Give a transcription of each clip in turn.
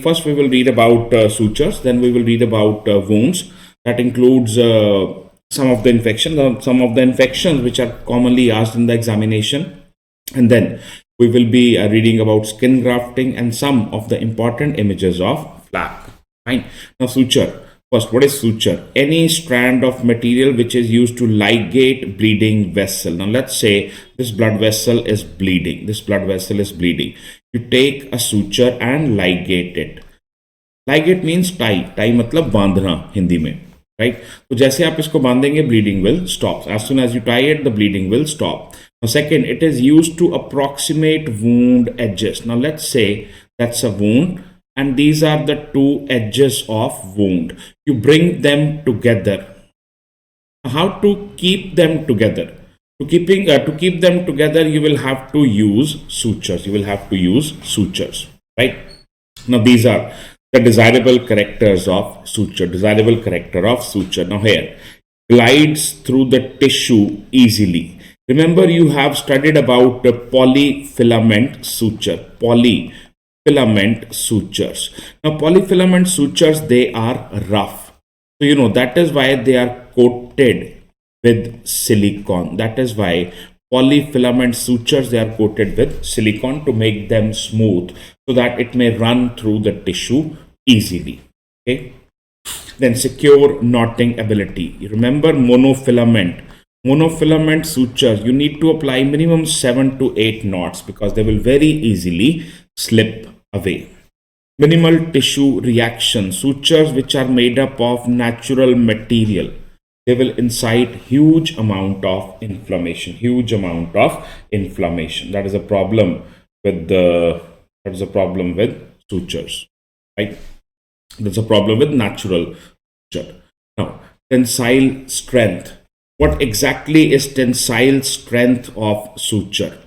First, we will read about sutures, then we will read about wounds. That includes some of the infections which are commonly asked in the examination. And then we will be reading about skin grafting and some of the important images of flap. Fine. Now, suture. First, what is suture? Any strand of material which is used to ligate bleeding vessel. Now, let's say this blood vessel is bleeding. This blood vessel is bleeding. You take a suture and ligate it. Ligate means tie. Tie मतलब बांधना हिंदी में, right? तो जैसे आप इसको बांधेंगे, bleeding will stop. As soon as you tie it, the bleeding will stop. Now, second, it is used to approximate wound edges. Now, let's say that's a wound, and these are the two edges of wound. You bring them together. How to keep them together? To keep them together, you will have to use sutures. You will have to use sutures, right? Now, these are the desirable characters of suture. Desirable character of suture. Now, here glides through the tissue easily. Remember, you have studied about the polyfilament suture. Polyfilament sutures. Now, polyfilament sutures, they are rough. So, that is why they are coated with silicone. That is why polyfilament sutures, they are coated with silicone to make them smooth so that it may run through the tissue easily. Okay. Then secure knotting ability. You remember monofilament sutures, you need to apply minimum 7 to 8 knots because they will very easily slip away. Minimal tissue reaction. Sutures which are made up of natural material, they will incite huge amount of inflammation. That is a problem with sutures, right? That's a problem with natural suture. Now, tensile strength. What exactly is tensile strength of suture?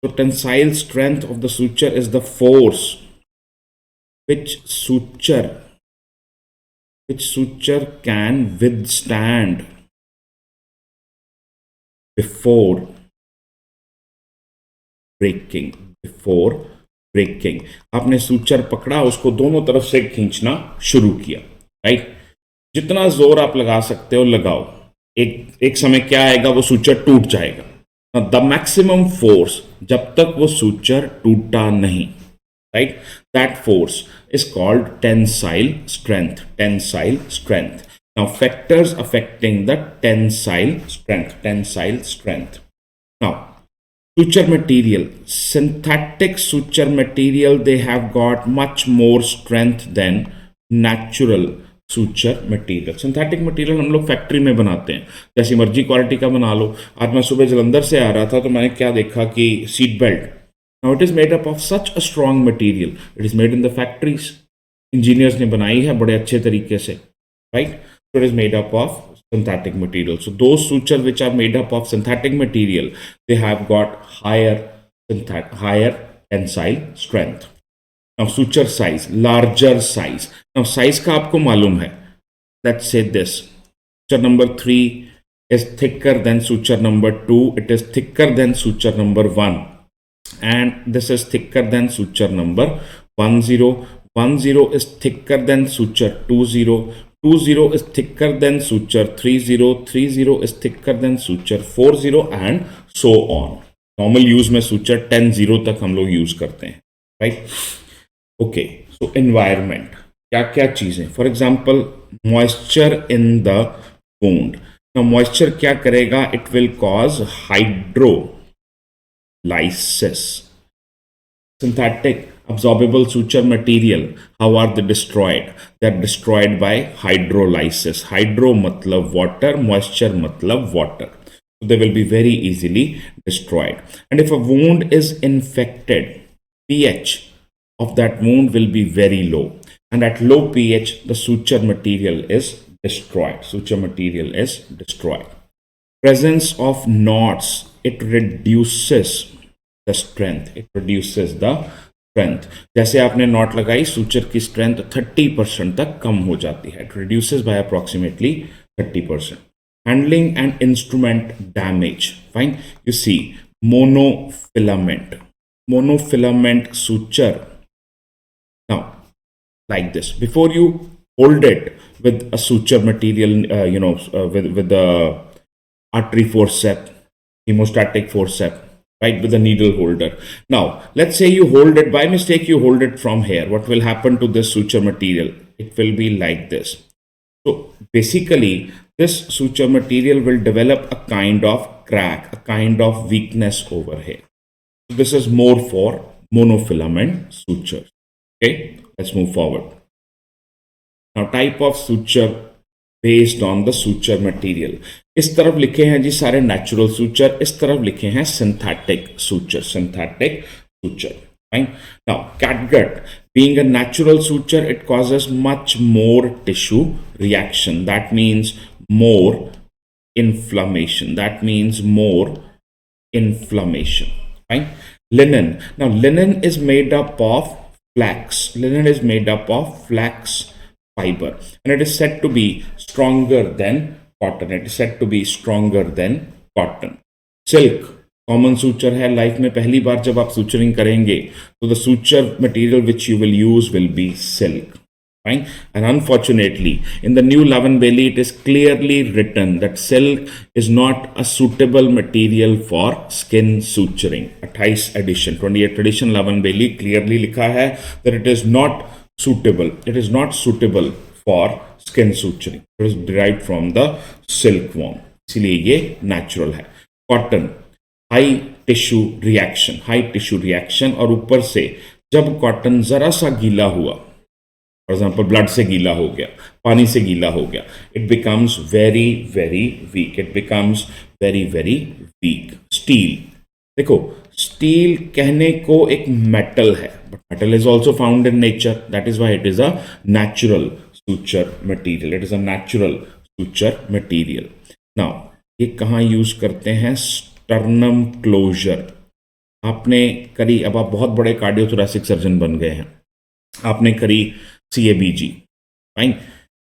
So, tensile strength of the suture is the force which suture can withstand before breaking. आपने suture पकड़ा, उसको दोनों तरफ से खींचना शुरू किया, right? जितना जोर आप लगा सकते हो लगाओ, एक समय क्या आएगा, वो सूचर टूट जाएगा. द मैक्सिमम फोर्स, जब तक वो सूचर टूटा नहीं, right? That force is called tensile strength. Now, factors affecting the tensile strength. Now, suture material. Synthetic suture material, they have got much more strength than natural suture material. Synthetic material हम लोग factory में बनाते हैं, जैसी मर्जी quality का बना लो. आज मैं सुबह जलंधर से आ रहा था तो मैंने क्या देखा कि seat belt, now it is made up of such a strong material. It is made in the factories. Engineers ने बनाई है बड़े अच्छे तरीके से, right? So it is made up of synthetic material. So those sutures which are made up of synthetic material, they have got higher tensile strength. Now, suture size, larger size. Now, size का आपको मालूम है. Let's say this. Suture number 3 is thicker than suture number 2. It is thicker than suture number 1. And this is thicker than suture number 10. 10 is thicker than suture 20. 20 is thicker than suture 30. 30 is thicker than suture 40 and so on. Normal use में suture 10-0 तक हम लोग use करते हैं, right? Okay, so environment. क्या क्या चीजें? For example, moisture in the wound. Now, moisture क्या करेगा? It will cause hydrolysis. Synthetic absorbable suture material, how are they destroyed? They are destroyed by hydrolysis. Hydro matlab water, moisture matlab water. So they will be very easily destroyed. And if a wound is infected, pH of that wound will be very low. And at low pH, the suture material is destroyed. Presence of knots, it reduces the strength. जैसे आपने not लगाई, suture की strength 30% तक कम हो जाती है. It reduces by approximately 30%. Handling and instrument damage. Fine. You see, monofilament suture. Now, like this. Before you hold it with a suture material, with the artery forceps, hemostatic forceps, right, with a needle holder. Now, let's say you hold it by mistake, you hold it from here. What will happen to this suture material? It will be like this. So basically, this suture material will develop a kind of crack, a kind of weakness over here. So this is more for monofilament sutures. Okay, let's move forward. Now, type of suture based on the suture material. इस तरफ लिखे हैं जी सारे natural suture, इस तरफ लिखे हैं synthetic suture. Fine. Now, catgut, being a natural suture, it causes much more tissue reaction. That means more inflammation. Fine. Linen. Now, linen is made up of flax. Fiber, and it is said to be stronger than cotton. Silk, common suture है. Life में पहली बार जब आप suturing करेंगे तो the suture material which you will use will be silk. Fine. And unfortunately, in the new Love and Bailey, it is clearly written that silk is not a suitable material for skin suturing. 28th edition, 28th edition Love and Bailey clearly लिखा है that it is not suitable for skin suturing. It is derived from the silkworm. इसलिए ये natural है. Cotton, high tissue reaction, और ऊपर से जब cotton जरा सा गीला हुआ, फॉर एग्जाम्पल ब्लड से गीला हो गया, पानी से गीला हो गया, it becomes very very weak. Steel, देखो स्टील कहने को एक मेटल है, but metal is also found in nature. That is why it is a natural suture material. Now ये कहाँ यूज करते हैं? Sternum closure. आपने करी, अब आप बहुत बड़े कार्डियोथोरेसिक सर्जन बन गए हैं, आपने करी CABG, fine,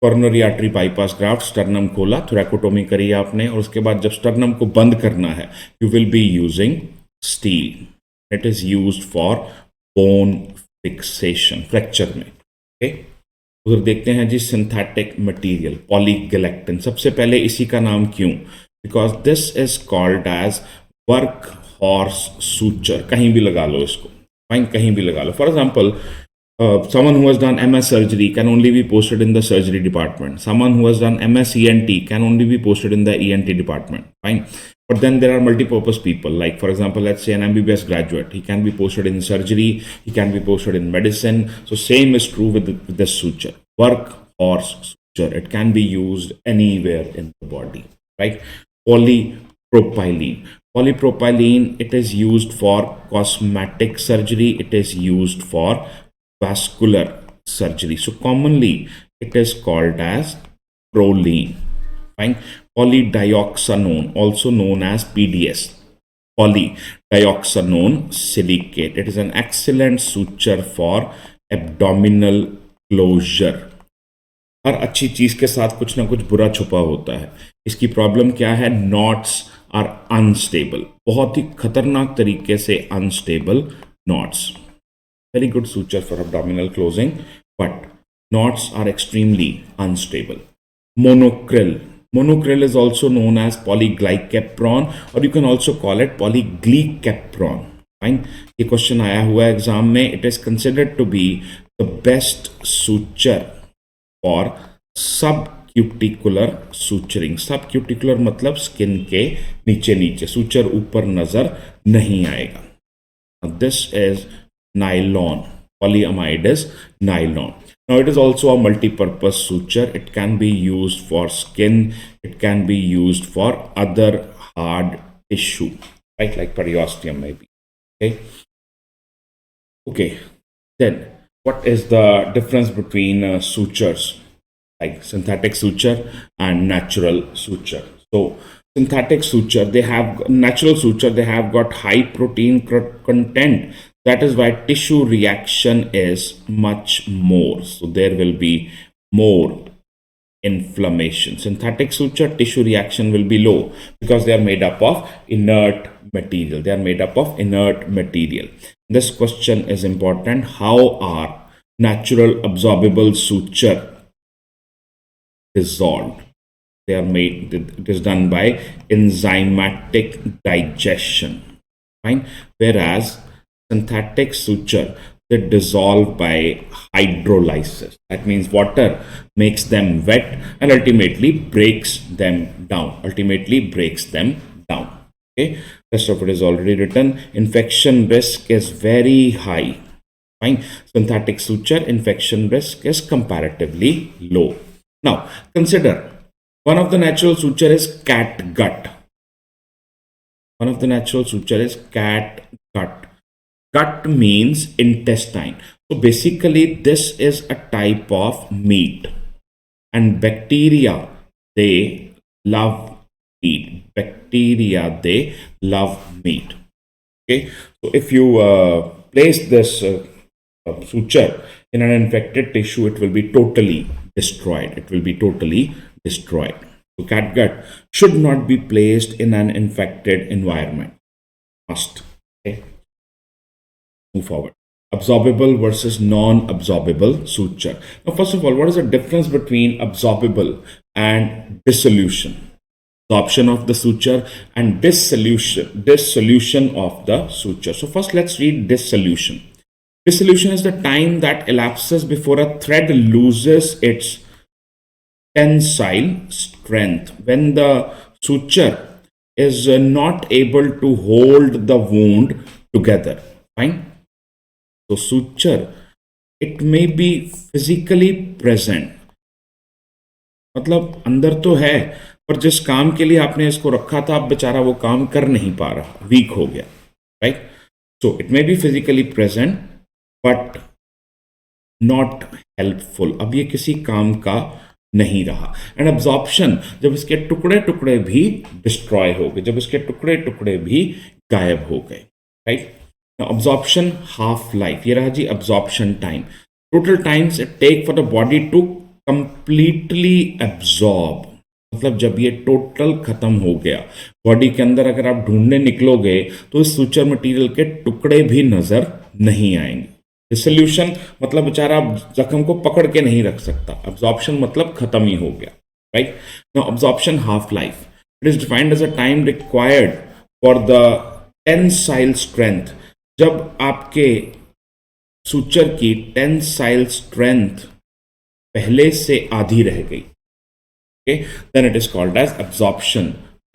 coronary artery bypass graft, sternum खोला, थोरैकोटोमी करी आपने, और उसके बाद जब स्टर्नम को बंद करना है, you will be using steel. It is used for bone fixation, fracture में. ओके, उधर देखते हैं जी सिंथेटिक मटेरियल, पॉलीगैलेक्टिन. सबसे पहले इसी का नाम क्यों? Because this is called as work horse suture. कहीं भी लगा लो इसको, फाइन, कहीं भी लगा लो. For example, someone who has done MS surgery can only be posted in the surgery department. Someone who has done MS ENT can only be posted in the ENT department. Fine. But then there are multi-purpose people. Like, for example, let's say an MBBS graduate. He can be posted in surgery. He can be posted in medicine. So same is true with this suture. Work horse suture. It can be used anywhere in the body. Right? Polypropylene, it is used for cosmetic surgery. It is used for vascular surgery. So commonly it is called as Prolene. Fine. Polydioxanone, also known as PDS, polydioxanone silicate. It is an excellent suture for abdominal closure. हर अच्छी चीज के साथ कुछ ना कुछ बुरा छुपा होता है. इसकी प्रॉब्लम क्या है? नॉट्स आर अनस्टेबल, बहुत ही खतरनाक तरीके से unstable knots. Very good suture for abdominal closing, but knots are extremely unstable. Monocryl is also known as polyglycapron, or you can also call it polyglycapron. Fine. ये question आया हुआ exam में. It is considered to be the best suture for subcuticular suturing. Subcuticular मतलब skin के नीचे, suture ऊपर नजर नहीं आएगा. This is nylon. Polyamide is nylon. Now it is also a multi-purpose suture. It can be used for skin. It can be used for other hard tissue, right? Like periosteum maybe. Okay. Then what is the difference between sutures, like synthetic suture and natural suture? So synthetic suture, natural suture, they have got high protein content. That is why tissue reaction is much more. So there will be more inflammation. Synthetic suture, tissue reaction will be low because they are made up of inert material. This question is important. How are natural absorbable suture dissolved. They are made, it is done by enzymatic digestion. Fine. Whereas synthetic suture, they dissolve by hydrolysis. That means water makes them wet and ultimately breaks them down. Okay. Rest of it is already written. Infection risk is very high. Fine. Synthetic suture, infection risk is comparatively low. Now, consider one of the natural suture is catgut. Gut means intestine. So basically, this is a type of meat, and bacteria, they love meat. Okay, so if you place this suture in an infected tissue, it will be totally destroyed. So catgut should not be placed in an infected environment. Must. Okay. Move forward. Absorbable versus non-absorbable suture. Now, first of all, what is the difference between absorbable and dissolution? Absorption of the suture and dissolution of the suture. So first, let's read dissolution. Dissolution is the time that elapses before a thread loses its tensile strength, when the suture is not able to hold the wound together. Fine. So suture, it may be physically present, मतलब अंदर तो है, पर जिस काम के लिए आपने इसको रखा था, अब बेचारा वो काम कर नहीं पा रहा, वीक हो गया. Right. So it may be physically present but not helpful. अब ये किसी काम का नहीं रहा. एंड अब्जॉर्प्शन, जब इसके टुकड़े टुकड़े भी डिस्ट्रॉय हो गए, जब इसके टुकड़े टुकड़े भी गायब हो गए. राइट. अब्जॉर्प्शन हाफ लाइफ, ये रहा जी absorption time. Total times it take for the body to completely absorb, मतलब जब ये टोटल खत्म हो गया बॉडी के अंदर, अगर आप ढूंढने निकलोगे तो इस सुचर मटेरियल के टुकड़े भी नजर नहीं आएंगे. डिसोल्यूशन मतलब बेचारा जख्म को पकड़ के नहीं रख सकता. अब्जॉर्प्शन मतलब खत्म ही हो गया. Right. Now absorption half life, it is defined as a time required for the tensile strength. जब आपके सुचर की टेंसाइल स्ट्रेंथ पहले से आधी रह गई, okay, then it is called as absorption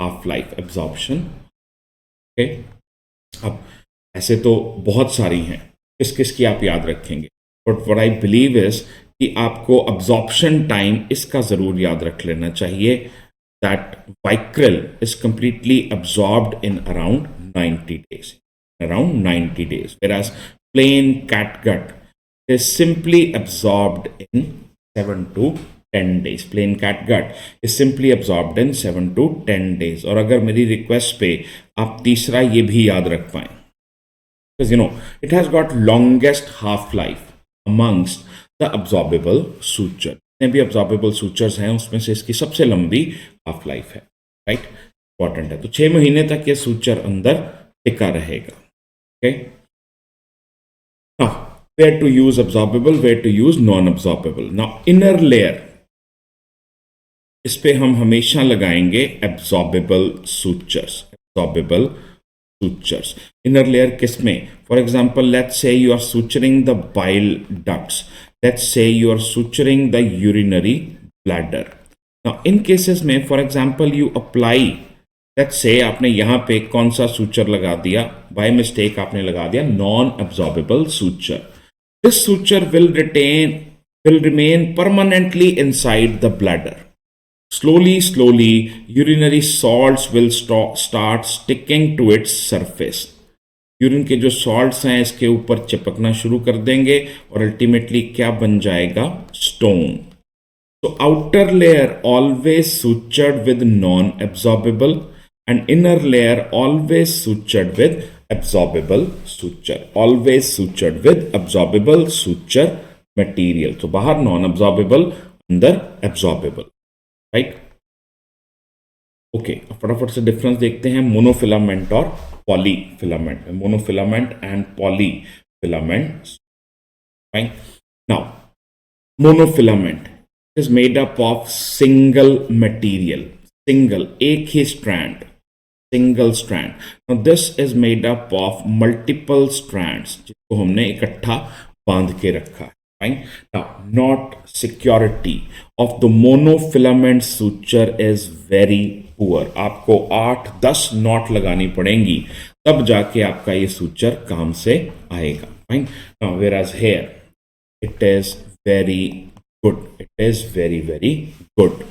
half life. absorption. Okay. अब ऐसे तो बहुत सारी हैं, किस किस की आप याद रखेंगे, but what I believe is कि आपको अब्जॉर्प्शन टाइम इसका जरूर याद रख लेना चाहिए. That Vicryl is completely absorbed in around 90 days. Whereas plain catgut is simply absorbed in 7 to 10 days. Plain catgut is simply absorbed in 7 to 10 days. और अगर मेरी रिक्वेस्ट पे आप तीसरा ये भी याद रख पाएं, because you know it has got longest half life amongst the absorbable suture. जितने भी absorbable sutures हैं उसमें से इसकी सबसे लंबी हाफ लाइफ है. राइट. इंपॉर्टेंट है. तो 6 महीने तक ये suture अंदर टिका रहेगा. Okay. Now, where to use absorbable, where to use non-absorbable. Now, inner layer, इस पे हम हमेशा लगाएंगे absorbable sutures. Inner layer किस में? For example, let's say you are suturing the bile ducts. Let's say you are suturing the urinary bladder. Now, in cases में, for example, you apply, let's say आपने यहाँ पे कौन सा suture लगा दिया, बाय मिस्टेक आपने लगा दिया non absorbable suture. This suture will remain permanently inside the bladder. Slowly urinary salts will start sticking to its surface. Urine के जो सॉल्ट्स हैं इसके ऊपर चिपकना शुरू कर देंगे और अल्टीमेटली क्या बन जाएगा? Stone. So outer layer always sutured with non-absorbable and inner layer always sutured with absorbable suture material. So बाहर non-absorbable, अंदर absorbable. Right? Okay, फटाफट से डिफरेंस देखते हैं मोनोफिलामेंट और polyfilament. Monofilament and polyfilament. Fine. Now, monofilament is made up of single material, single, एक ही strand, single strand. Now this is made up of multiple strands जिसको हमने इकट्ठा बांध के रखा है. Fine. Now, knot security of the monofilament suture is very poor. आपको 8-10 not लगानी पड़ेंगी तब जाके आपका ये सूचर काम से आएगा. Fine. Now, whereas here it is very good. It is very, very good.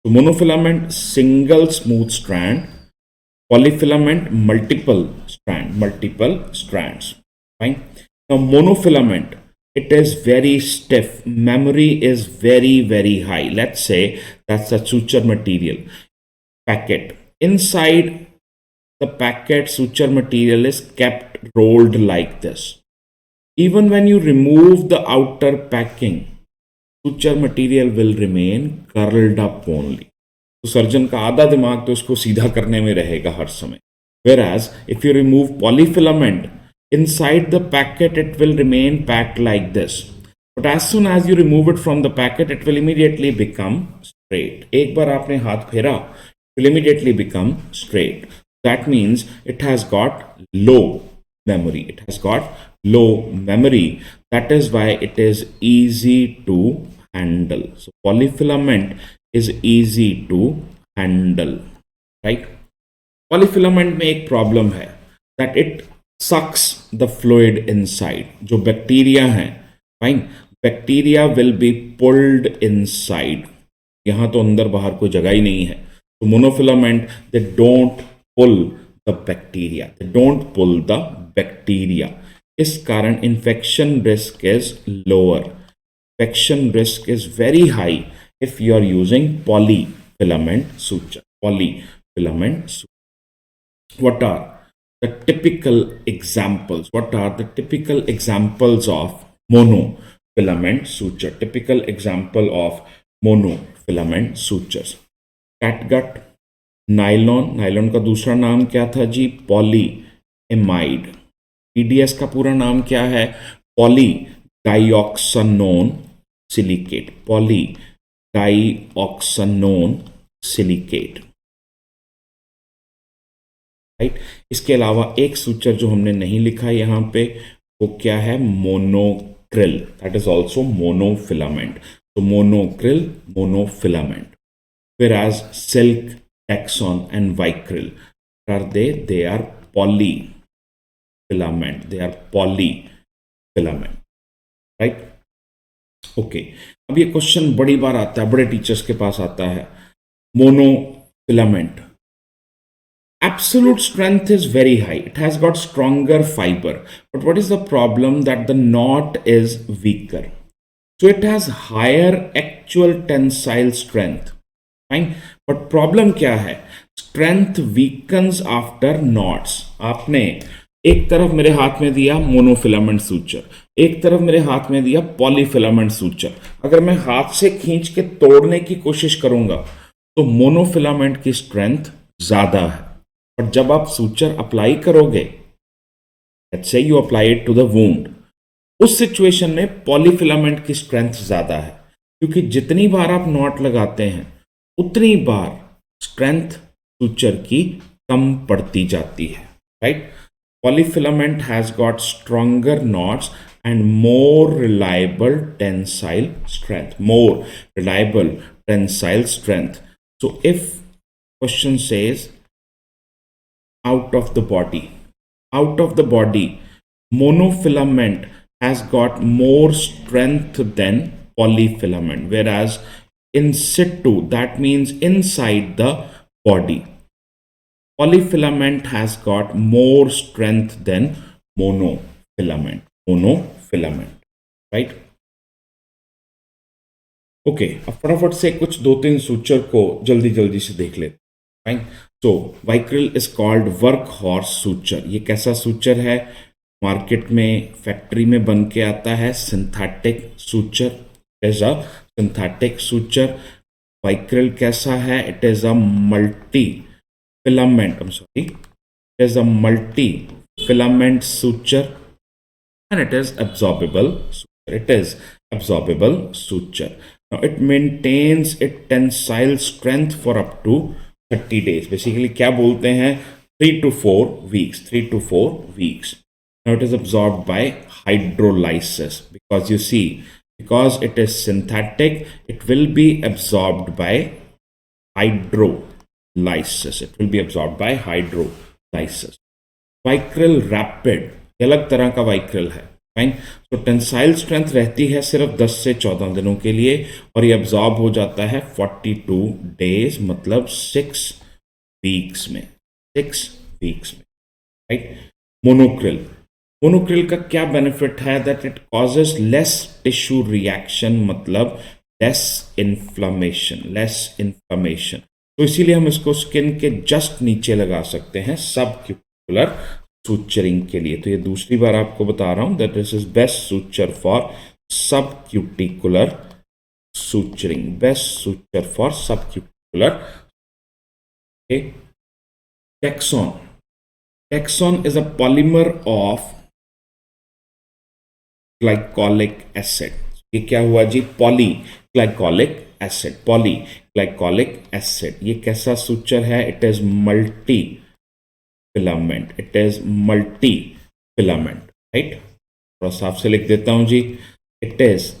So monofilament single smooth strand, polyfilament multiple strands. Fine. Now monofilament, it is very stiff. Memory is very, very high. Let's say that's a suture material packet. Inside the packet, suture material is kept rolled like this. Even when you remove the outer packing, suture material will remain curled up only. तो surgeon का आधा दिमाग तो उसको सीधा करने में रहेगा हर समय. Whereas if you remove polyfilament, inside the packet it will remain packed like this. But as soon as you remove it from the packet, it will immediately become straight. एक बार आपने हाथ फेरा, it will immediately become straight. That means it has got low memory. It has got low memory. That is why it is easy to handle. So polyfilament is easy to handle, right? Polyfilament में एक problem है that it sucks the fluid inside. जो bacteria हैं, fine, bacteria will be pulled inside. यहाँ तो अंदर बाहर कोई जगह ही नहीं है. तो monofilament, they don't pull the bacteria. They don't pull the bacteria. इस कारण infection risk is lower. Infection risk is very high if you are using polyfilament suture. Polyfilament suture. What are the typical examples? What are the typical examples of monofilament suture? Typical example of monofilament sutures. Catgut, nylon. Nylon का दूसरा नाम क्या था जी? Polyamide. PDS का पूरा नाम क्या है? Polydioxanone silicate. Polydioxanone silicate, right. इसके अलावा एक सूचर जो हमने नहीं लिखा यहाँ पे, वो क्या है? Monocryl. That is also monofilament. तो Monocryl, monofilament. Whereas silk, taxon and vicryl, are they are polyfilament. They are polyfilament, right? Okay. अब ये क्वेश्चन बड़ी बार आता है, बड़े टीचर्स के पास आता है. Monofilament, absolute strength is very high. It has got stronger fiber. But what is the problem? That the knot is weaker. So it has higher actual tensile strength. Fine. But problem क्या है? Strength weakens after knots. आपने एक तरफ मेरे हाथ में दिया monofilament suture, एक तरफ मेरे हाथ में दिया पॉलीफिलामेंट सूचर. अगर मैं हाथ से खींच के तोड़ने की कोशिश करूंगा तो मोनोफिलामेंट की स्ट्रेंथ ज्यादा है. और जब आप सूचर अप्लाई करोगे, let's say you apply it to the wound, उस सिचुएशन में पॉलीफिलामेंट की स्ट्रेंथ ज्यादा है. क्योंकि जितनी बार आप नॉट लगाते हैं उतनी बार स्ट्रेंथ सूचर की कम पड़ती जाती है, right. Polyfilament has got stronger knots and more reliable tensile strength. So if question says out of the body, monofilament has got more strength than polyfilament, whereas in situ, that means inside the body, polyfilament has got more strength than monofilament, right? Okay, अब फटाफट से कुछ 2-3 suture को जल्दी से देख लेते हैं. So Vicryl is called work horse suture. ये कैसा सूचर है? मार्केट में, फैक्ट्री में बन के आता है. Synthetic suture, is a synthetic suture. Vicryl कैसा है? It is a multi filament suture and it is absorbable suture. It is absorbable suture. Now it maintains its tensile strength for up to 30 days. Basically क्या बोलते हैं, 3 to 4 weeks, 3 to 4 weeks. Now it is absorbed by hydrolysis, because you see, because it is synthetic, it will be absorbed by hydrolysis. It will be absorbed by hydrolysis. Vicryl rapid, ये अलग तरह का वाइक्रल है. Fine. तो tensile strength रहती है सिर्फ 10 से 14 दिनों के लिए, और ये अब्जॉर्ब हो जाता है 42 डेज, मतलब 6 वीक्स में. 6 वीक्स में. राइट. मोनोक्रिल. मोनोक्रिल का क्या बेनिफिट है, that it causes less tissue reaction, मतलब लेस इन्फ्लामेशन. Less inflammation. तो इसीलिए हम इसको स्किन के जस्ट नीचे लगा सकते हैं सबक्यूटिकुलर सूचरिंग के लिए. तो ये दूसरी बार आपको बता रहा हूं that this is best suture for subcuticular suturing. Best suture for subcuticular. Taxon. Taxon is a polymer of glycolic acid. ये क्या हुआ जी, पॉलीग्लाइकोलिक एसिड. पॉलीग्लाइकोलिक एसिड ये कैसा सूचर है, it is multi filament. It is multi filament. Right. थोड़ा साफ से लिख देता हूं जी, it is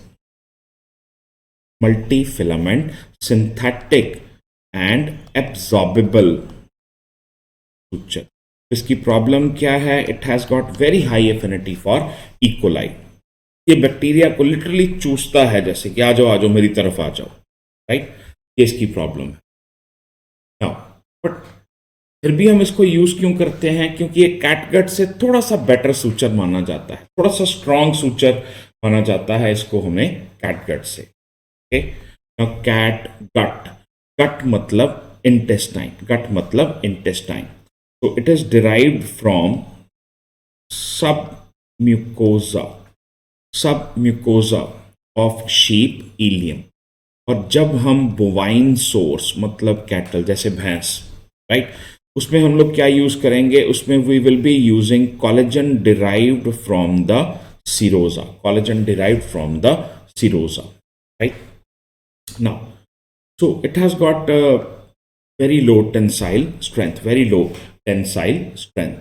multi filament, synthetic and absorbable suture. इसकी प्रॉब्लम क्या है, it has got very high affinity for E coli. ये बैक्टीरिया को लिटरली चूसता है, जैसे कि आ जाओ मेरी तरफ आ जाओ. राइट. ये इसकी प्रॉब्लम है. नाउ बट फिर भी हम इसको यूज क्यों करते हैं, क्योंकि ये कैटगट से थोड़ा सा बेटर सूचर माना जाता है, थोड़ा सा स्ट्रॉन्ग सूचर माना जाता है इसको हमें कैटगट से. ओके. नाउ कैट गट. गट मतलब इंटेस्टाइन. गट मतलब इंटेस्टाइन. तो इट इज डिराइव्ड फ्रॉम सब म्यूकोजा ऑफ शीप इलियम. और जब हम बोवाइन सोर्स मतलब कैटल जैसे भैंस, राइट, उसमें हम लोग क्या यूज करेंगे, उसमें we will be using collagen derived from the serosa. Collagen derived from the serosa. Right. Now so it has got very low tensile strength. Very low tensile strength.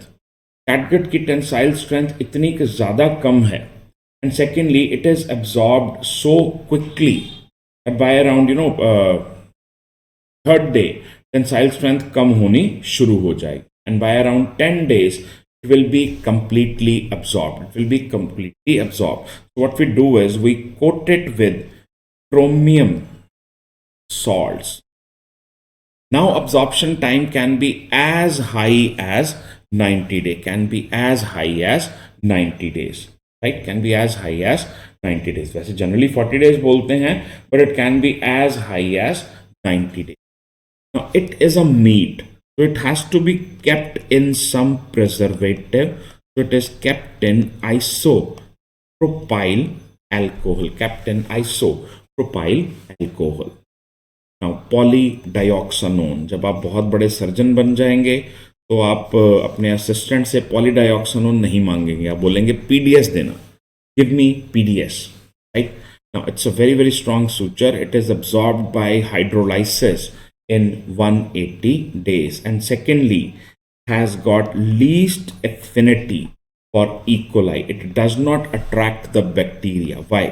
Catgut की tensile strength इतनी कि ज़्यादा कम है. And secondly it is absorbed so quickly by around third day tensile strength कम होनी शुरू हो जाएगी. And by around 10 days it will be completely absorbed. It will be completely absorbed. So what we do is we coat it with chromium salts. Now absorption time can be as high as 90 days. Can be as high as 90 days. Right? Can be as high as 90 days. वैसे generally 40 days बोलते हैं, but it can be as high as 90 days. Now it is a meat, so it has to be kept in some preservative. So it is kept in isopropyl alcohol. Kept in isopropyl alcohol. Now पॉलीडायोक्सानोन. जब आप बहुत बड़े surgeon बन जाएंगे तो आप अपने assistant से पॉलीडायोक्सानोन नहीं मांगेंगे, आप बोलेंगे पीडीएस देना. Give me PDS. Right. Now it's a very very strong suture. It is absorbed bye hydrolysis in 180 days. And secondly, has got least affinity for E. coli. It does not attract the bacteria. Why?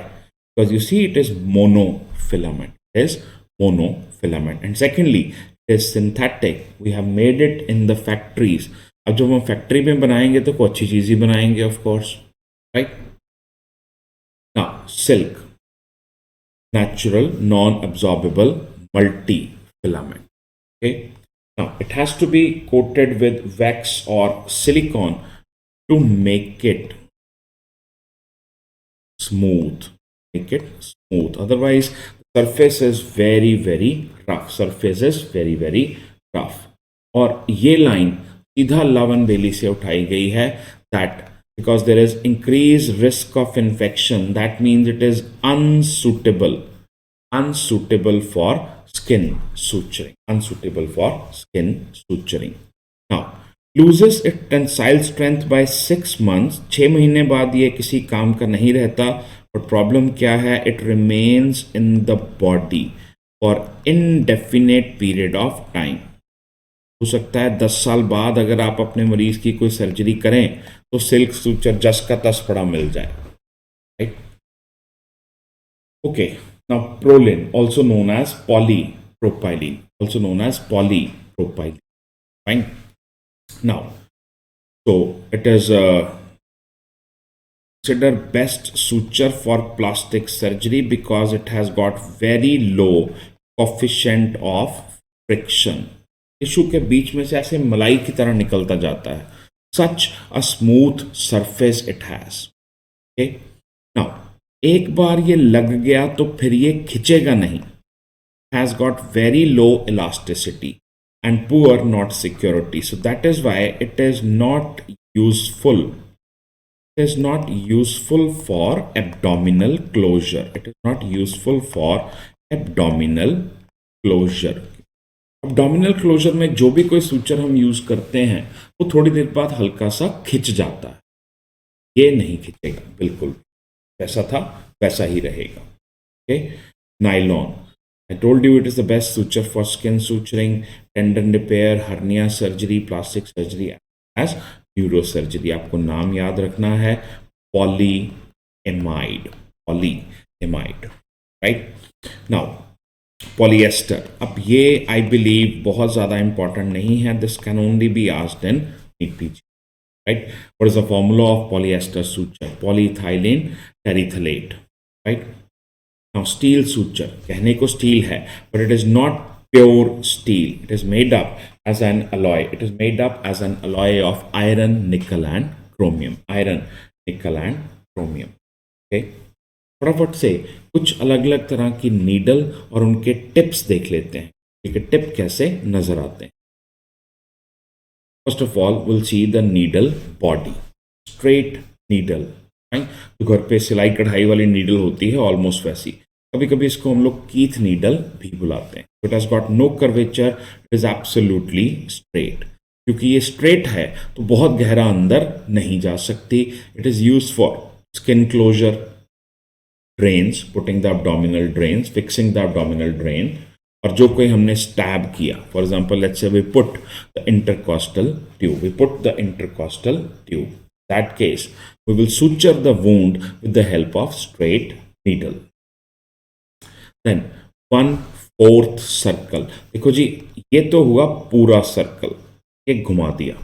Because you see it is monofilament. It is monofilament. And secondly, it is synthetic. We have made it in the factories. अब जब हम factory में बनाएंगे तो कोई अच्छी चीज़ ही बनाएंगे, of course. Right. Now silk. Natural, non-absorbable, multi-filament. Okay. Now it has to be coated with wax or silicone to make it smooth. Make it smooth. Otherwise, the surface is very very rough. Surface is very very rough. और ये line सीधा लवन बेली से उठाई गई है. That because there is increased risk of infection, that means it is unsuitable for skin suturing. Unsuitable for skin suturing. Now loses its tensile strength by 6 months. 6 महीने बाद ये किसी काम का नहीं रहता. बट प्रॉब्लम क्या है, it remains in the body for indefinite period of time. हो सकता है 10 साल बाद अगर आप अपने मरीज की कोई सर्जरी करें तो सिल्क सूचर जस का तस पड़ा मिल जाए, right. Okay, now prolene also known as polypropylene, also known as polypropylene, fine. Now so it is considered best suture for plastic surgery because it has got very low coefficient of friction. Tissue के बीच में से ऐसे मलाई की तरह निकलता जाता है। Such a smooth surface it has. Okay, now एक बार ये लग गया तो फिर ये खिंचेगा नहीं। Has got very low elasticity and poor not security, so that is why it is not useful. It is not useful for abdominal closure. It is not useful for abdominal closure. Abdominal closure में जो भी कोई suture हम use करते हैं वो थोड़ी देर बाद हल्का सा खिंच जाता है, ये नहीं खिंचेगा, बिल्कुल वैसा था वैसा ही रहेगा। Okay, nylon, I told you it is the best suture for skin suturing, tendon repair, hernia surgery, plastic surgery as neurosurgery. आपको नाम याद रखना है, polyamide, polyamide, right? Now, polyester. अब ये I believe बहुत ज़्यादा important नहीं है. This can only be asked in NEET PG, right? What is the formula of polyester suture? Polyethylene terephthalate, right? Now steel suture, कहने को steel है, but it is not pure steel. It is made up as an alloy. It is made up as an alloy of iron, nickel and chromium. Iron, nickel and chromium. Okay. फटाफट से कुछ अलग अलग तरह की needle और उनके tips देख लेते हैं कि टिप कैसे नजर आते हैं। First of all, we'll see the needle body. Straight needle. तो घर पे सिलाई कढ़ाई वाली नीडल होती है ऑलमोस्ट वैसी, कभी कभी इसको हम लोग कीथ नीडल भी बुलाते हैं। It has got no curvature, it is absolutely straight. क्योंकि ये स्ट्रेट है तो बहुत गहरा अंदर नहीं जा सकती। It is use for skin closure, drains, putting the abdominal drains, fixing the abdominal drain, और जो कोई हमने स्टैब किया, for example let's say we put the intercostal tube, we put the intercostal tube, that case we will suture the wound with the help of straight needle. Then 1/4 circle, देखो जी ये तो हुआ पूरा सर्कल, ये घुमा दिया,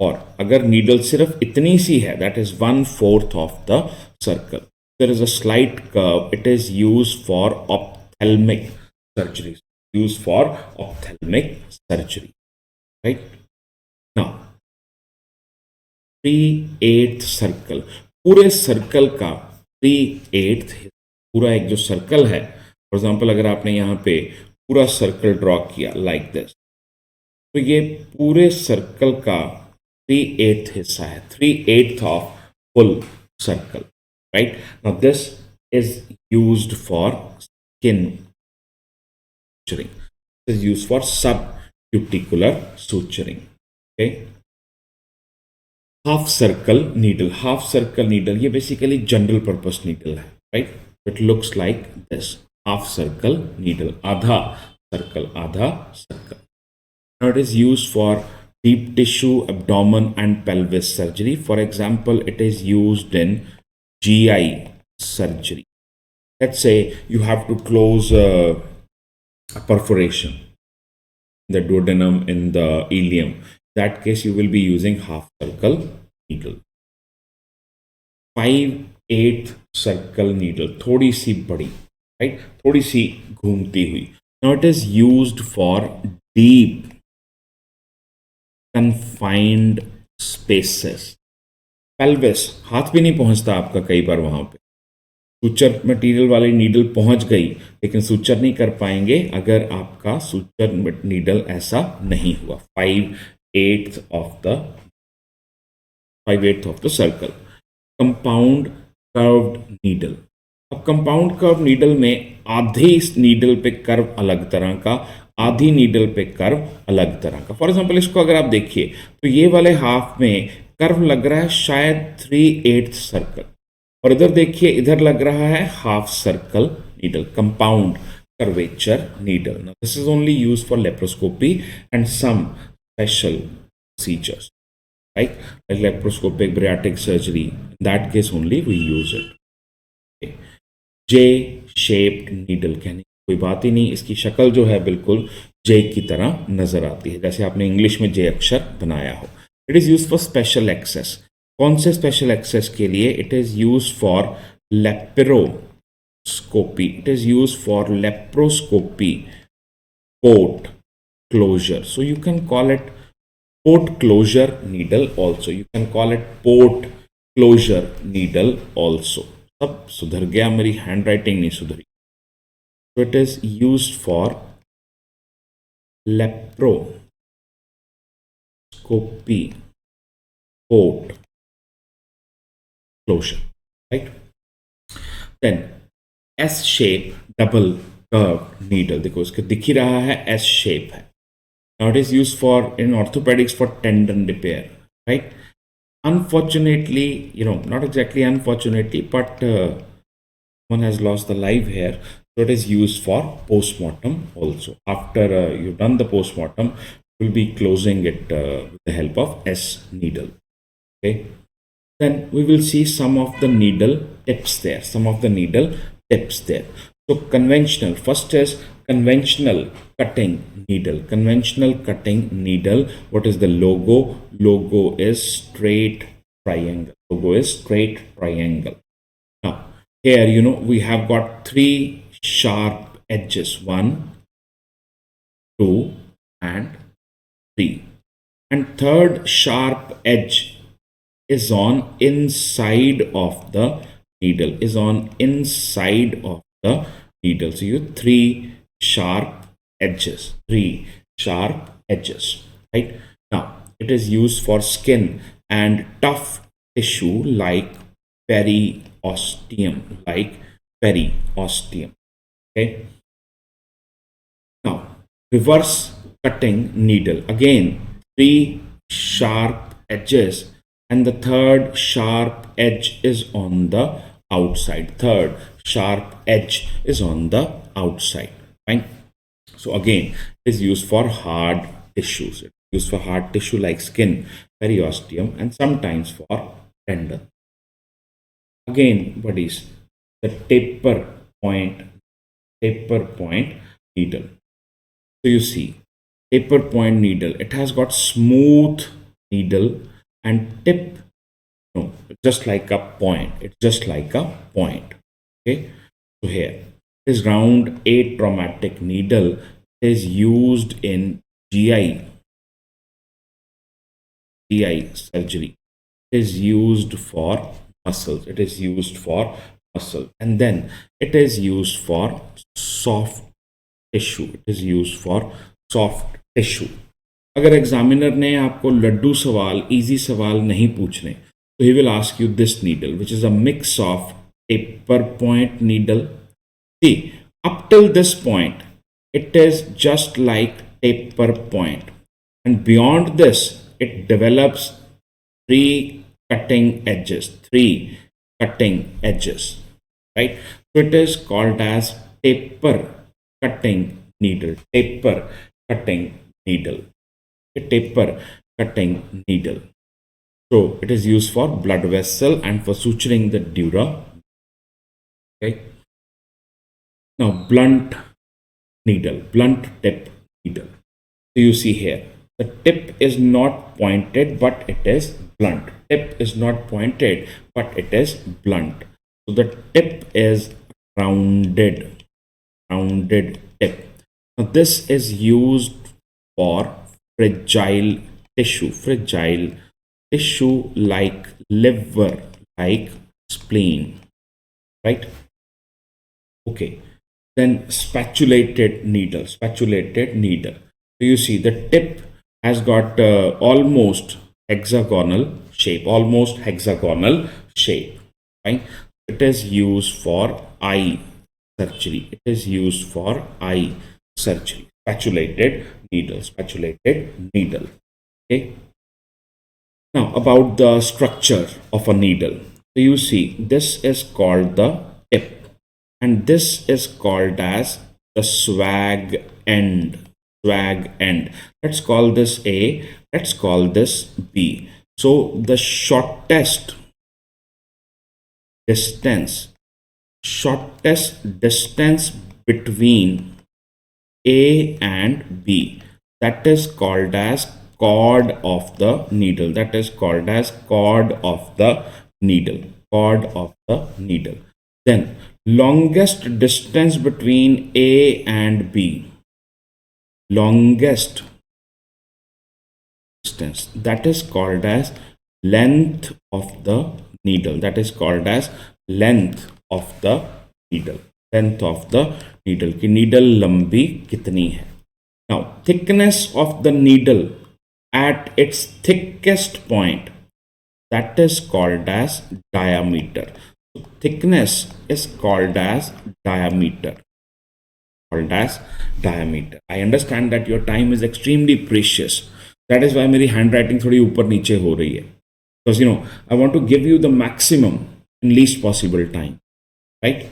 और अगर नीडल सिर्फ इतनी सी है, that is 1/4 of the circle. There is a slight curve. It is used for ophthalmic surgery. Used for ophthalmic surgery, right? Now 3/8 circle, पूरे सर्कल का 3/8, पूरा एक जो सर्कल है, फॉर एग्जाम्पल अगर आपने यहाँ पे पूरा सर्कल ड्रॉ किया लाइक दिस, तो ये पूरे सर्कल का 3/8 हिस्सा है, 3/8 of full circle, right. Now this is used for skin suturing. This is used for subcuticular suturing. Okay. Half circle needle, half circle needle ये बेसिकली जनरल पर्पस नीडल है, right. It looks like this, half circle needle, आधा circle, आधा circle. Now it is used for deep tissue, abdomen and pelvis surgery. For example it is used in GI surgery. Let's say you have to close a perforation in the duodenum, in the ileum. That case you will be using half circle needle. 5/8 circle needle, थोड़ी सी बड़ी, right, थोड़ी सी घूमती हुई। Now it is used for deep confined spaces. pelvis, हाथ भी नहीं पहुंचता आपका कई बार वहां पे, सूचर मटेरियल वाली नीडल पहुंच गई लेकिन सूचर नहीं कर पाएंगे अगर आपका सूचर नीडल ऐसा नहीं हुआ। 5/8 of the circle. Compound curved needle. अब कंपाउंड कर्व नीडल में आधी इस नीडल पे कर्व अलग तरह का, आधी नीडल पे कर्व अलग तरह का। फॉर एग्जांपल इसको अगर आप देखिए तो ये वाले हाफ में कर्व लग रहा है शायद 3/8 सर्कल, और इधर देखिए, इधर लग रहा है half circle needle, compound curvature needle. Now, this is only used for laparoscopy and some special procedures, right? Like laparoscopic bariatric surgery. In that case only we use it. Okay. J shaped needle, कहने की कोई बात ही नहीं, इसकी शक्ल जो है बिल्कुल J की तरह नजर आती है, जैसे आपने इंग्लिश में J अक्षर बनाया हो. It is use for special access. कौन से स्पेशल एक्सेस के लिए? It is use for laparoscopy. It is use for laparoscopy port closure. So you can call it port closure needle also. You can call it port closure needle also. सब सुधर गया, मेरी hand writing नहीं सुधरी. So it is used for laparoscopy port closure, right? Then S shape double curved needle. देखो इसके दिख ही रहा है S shape है. Now it is used for in orthopedics for tendon repair, right? Unfortunately, not exactly unfortunately, but one has lost the life here. So it is used for postmortem also. After you've done the postmortem, we'll be closing it with the help of S needle. Okay. Then we will see some of the needle tips there. So conventional. First is conventional cutting needle. Conventional cutting needle. What is the logo? Logo is straight triangle. Now here, we have got 3 sharp edges. 1, 2, and 3. And third sharp edge is on inside of the needle. So you 3 sharp edges. Right? Now it is used for skin and tough tissue like periosteum. Okay. Now reverse cutting needle. Again 3 sharp edges, and the third sharp edge is on the outside. Fine. So again, it is used for hard tissues. Like skin, periosteum, and sometimes for tendon. Again, buddies, the taper point needle. So you see, taper point needle, it has got smooth needle and tip, just like a point. Okay. So here it is round atraumatic needle. It is used in GI surgery. It is used for muscles. And then it is used for soft tissue. अगर examiner ने आपको लड्डू सवाल, easy सवाल नहीं पूछने, तो he will ask you this needle, which is a mix of taper point needle. See, up till this point, it is just like taper point, and beyond this, it develops 3 cutting edges. Right? So it is called as taper cutting needle. A taper cutting needle. So it is used for blood vessel and for suturing the dura. Okay. Now blunt tip needle. So you see here, the tip is not pointed, but it is blunt. So the tip is rounded tip. Now this is used for fragile tissue like liver, like spleen, right? Okay. Then spatulated needle. So you see the tip has got almost hexagonal shape. Right? It is used for eye surgery. Spatulated needle. Okay. Now about the structure of a needle. So you see, this is called the tip, and this is called as the swag end. Swag end. Let's call this A. Let's call this B. So the shortest distance between A and B, that is called as chord of the needle. That is called as chord of the needle. Chord of the needle. Then longest distance between A and B. Longest distance, that is called as length of the needle. That is called as length of the needle. Length of the needle की needle लंबी कितनी है. Now thickness of the needle at its thickest point, that is called as diameter. So thickness is called as diameter. Called as diameter. I understand that your time is extremely precious. That is why मेरी handwriting थोड़ी ऊपर नीचे हो रही है. Because I want to give you the maximum in least possible time, right?